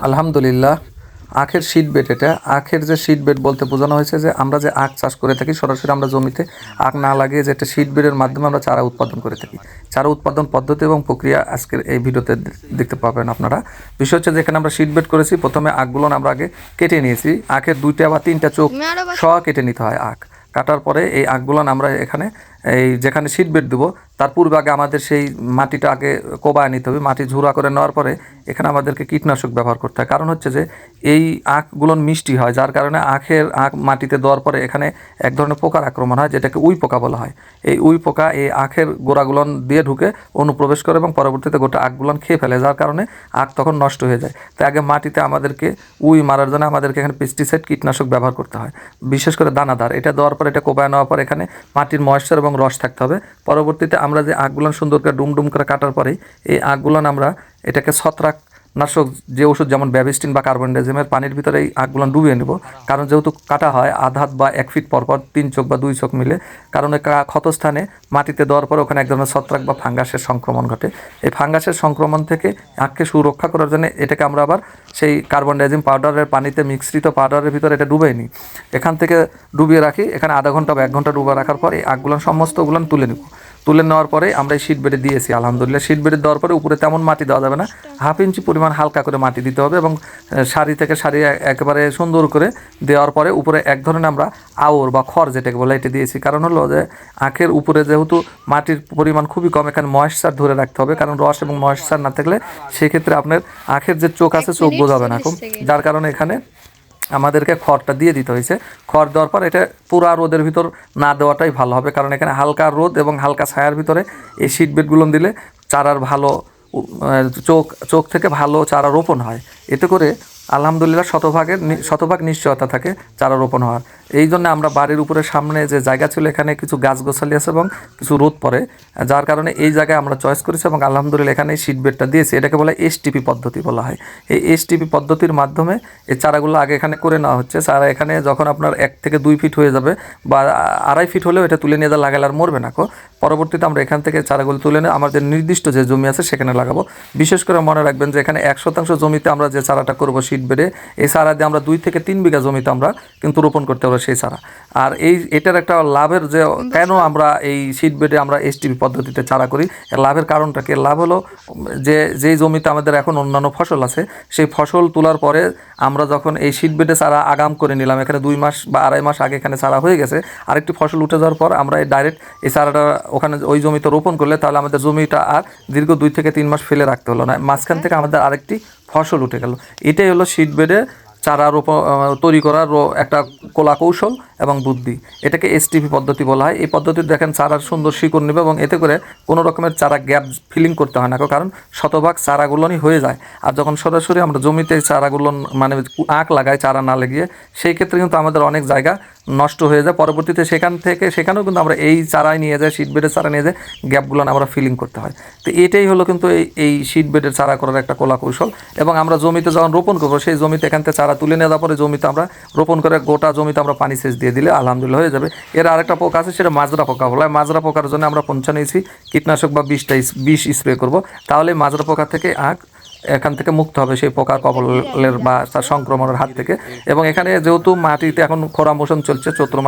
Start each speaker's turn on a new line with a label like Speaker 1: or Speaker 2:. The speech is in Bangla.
Speaker 1: আলহামদুলিল্লাহ। আখের সিড বেড, এটা আখের যে সিড বেড বলতে বোঝানো হয়েছে যে আমরা যে আখ চাষ করে থাকি সরাসরি আমরা জমিতে আখ না লাগিয়ে যে একটা সিড বেডের মাধ্যমে আমরা চারা উৎপাদন করে থাকি। চারা উৎপাদন পদ্ধতি এবং প্রক্রিয়া আজকের এই ভিডিওতে দেখতে পাবেন আপনারা। বিষয় হচ্ছে যে এখানে আমরা সিড বেড করেছি। প্রথমে আখগুলো আমরা আগে কেটে নিয়েছি। আখের 2টা বা 3টা চোখ সহ কেটে নিতে হয়। আখ কাটার পরে এই আখগুলো আমরা এখানে এই যেখানে সিড বেড দেবো তার পূর্বে আগে আমাদের সেই মাটিটা আগে কোবায় নিতে হবে। মাটি ঝুরা করে নেওয়ার পরে এখানে আমাদেরকে কীটনাশক ব্যবহার করতে হয়। কারণ হচ্ছে যে এই আখগুলো মিষ্টি হয়, যার কারণে আখ মাটিতে দেওয়ার পরে এখানে এক ধরনের পোকার আক্রমণ হয়, যেটাকে উই পোকা বলা হয়। এই উই পোকা এই আখের গোড়াগুলন দিয়ে ঢুকে অনুপ্রবেশ করে এবং পরবর্তীতে গোটা আখগুলন খেয়ে ফেলে, যার কারণে আখ তখন নষ্ট হয়ে যায়। তাই আগে মাটিতে আমাদেরকে উই মারার জন্য আমাদেরকে এখানে পেস্টিসাইড কীটনাশক ব্যবহার করতে হয়, বিশেষ করে দানাদার। এটা দেওয়ার পর এটা কোবায় নেওয়ার পর এখানে মাটির ময়েশ্চার এবং রস থাকতে হবে। পরবর্তীতে আমরা যে আখগুলন সুন্দর করে ডুম করে কাটার পরেই এই আখগুলন আমরা এটাকে ছত্রাকনাশক যে ওষুধ যেমন ব্যাবিস্টিন বা কার্বনডাজিমের পানির ভিতরে এই আখগুলন ডুবিয়ে নেব। কারণ যেহেতু কাটা হয় আধ বা 1 ফিট পরপর 3 চোখ বা 2 চোখ মিলে, কারণ ক্ষতস্থানে মাটিতে দেওয়ার পরে ওখানে এক ধরনের ছত্রাক বা ফাঙ্গাসের সংক্রমণ ঘটে। এই ফাঙ্গাসের সংক্রমণ থেকে আখকে সুরক্ষা করার জন্য এটাকে আমরা আবার সেই কার্বনডাজিম পাউডারের পানিতে মিশ্রিত পাউডারের ভিতরে এটা ডুবিয়ে নিই। এখান থেকে ডুবিয়ে রাখি। এখানে আধা ঘন্টা বা 1 ঘন্টা ডুবিয়ে রাখার পর এই আখগুলন সমস্তগুলো তুলে নেব। তুলে নেওয়ার পরে আমরা এই শীট বেডে দিয়েছি। আলহামদুলিল্লাহ, শীট বেডে দেওয়ার পরে উপরে তেমন মাটি দেওয়া যাবে না, 1/2 ইঞ্চি পরিমাণ হালকা করে মাটি দিতে হবে এবং সারি থেকে সারি একেবারে সুন্দর করে দেওয়ার পরে উপরে এক ধরনের আমরা আওর বা খড় যেটাকে বলে এটা দিয়েছি। কারণ হলো যে আখের উপরে যেহেতু মাটির পরিমাণ খুবই কম, এখানে ময়েশ্চার ধরে রাখতে হবে, কারণ রস এবং ময়েশ্চার না থাকলে সেক্ষেত্রে আপনার আখের যে চোখ আছে চোখ বোঝাবে না খুব, যার কারণে এখানে আমাদেরকে খড়টা দিয়ে দিতে হয়েছে। খড় দেওয়ার পর এটা পুরা রোদের ভিতর না দেওয়াটাই ভালো হবে, কারণ এখানে হালকা রোদ এবং হালকা ছায়ার ভিতরে এই শীট বেডগুলো দিলে চারার ভালো চোখ থেকে ভালো চারা রোপণ হয়। এতে করে আলহামদুলিল্লাহ শতভাগ নিশ্চয়তা থাকে চারা রোপণ হওয়ার। এই জন্য আমরা বাড়ির উপরে সামনে যে জায়গা ছিল এখানে কিছু গাছগাছালি আছে এবং কিছু রোদ পড়ে, যার কারণে এই জায়গায় আমরা চয়েস করেছি এবং আলহামদুলিল্লাহ এখানে এই শীট বেডটা দিয়েছি। এটাকে বলে এসটিপি পদ্ধতি বলা হয়। এই এসটিপি পদ্ধতির মাধ্যমে এই চারাগুলো আগে এখানে করে নেওয়া হচ্ছে। চারা এখানে যখন আপনার 1 থেকে 2 ফিট হয়ে যাবে বা 2.5 ফিট হলেও এটা তুলে নিয়ে যা লাগালে আর মরবে না। পরবর্তীতে আমরা এখান থেকে চারাগুলো তুলে নিয়ে আমাদের নির্দিষ্ট যে জমি আছে সেখানে লাগাবো। বিশেষ করে মনে রাখবেন যে এখানে 1% জমিতে আমরা যে চারাটা করবো শীট বেডে, এই চারা দিয়ে আমরা 2 থেকে 3 বিঘা জমিতে আমরা কিন্তু রোপণ করতে পারবো সেই চারা। আর এটার একটা লাভের যে কেন আমরা এই শীট বেডে আমরা এসটিপি পদ্ধতিতে চারা করি, এর লাভের কারণটা কি? লাভ হলো যেই জমিতে আমাদের এখন অন্যান্য ফসল আছে সেই ফসল তোলার পরে আমরা যখন এই শীট বেডে চারা আগাম করে নিলাম, এখানে 2 মাস বা 2.5 মাস আগে এখানে চারা হয়ে গেছে, আরেকটি ফসল উঠে যাওয়ার পর আমরা ডাইরেক্ট এই চারাটা ওখানে ওই জমিতে রোপণ করলে তাহলে আমাদের জমিটা আর দীর্ঘ 2 থেকে 3 মাস ফেলে রাখতে হলো না, মাঝখান থেকে আমাদের আরেকটি ফসল উঠে গেল। এটাই হলো শীট বেডে চারা তৈরি করার একটা কলা কৌশল এবং বুদ্ধি। এটাকে এসটিপি পদ্ধতি বলা হয়। এই পদ্ধতিতে দেখেন চারার সুন্দর শিকড় নেবে এবং এতে করে কোনো রকমের চারা গ্যাপ ফিলিং করতে হয় না, কারণ শতভাগ চারাগুলোই হয়ে যায়। আর যখন সরাসরি আমরা জমিতে চারাগুলো মানে আখ লাগাই চারা না লাগিয়ে, সেই ক্ষেত্রে কিন্তু আমাদের অনেক জায়গা নষ্ট হয়ে যায়। পরবর্তীতে সেখানেও কিন্তু আমরা এই চারাই নিয়ে যাই, শীট বেডের চারা নিয়ে যাই, গ্যাপগুলো আমরা ফিলিং করতে হয়। তো এটাই হলো কিন্তু এই শীট বেডের চারা করার একটা কলা কৌশল। এবং আমরা জমিতে যখন রোপণ করবো সেই জমিতে এখান থেকে চারা তুলে নেওয়ার পরে জমিতে আমরা রোপণ করে গোটা জমিতে আমরা পানি সেচ দিয়ে দিলে আলহামদুলিল্লাহ হয়ে যাবে। এর আরেকটা পোকা আছে, সেটা মাজরা পোকা বলা হয়। মাজরা পোকার জন্য আমরা 95 কীটনাশক বা বিষ স্প্রে করবো, তাহলে মাজরা পোকা থেকে আখ এখান থেকে মুক্ত হবে সেই পোকার কবলের বা তার সংক্রমণের হাত থেকে। এবং এখানে যেহেতু মাটিতে এখন খরা মৌসুম চলছে, চৈত্র মাস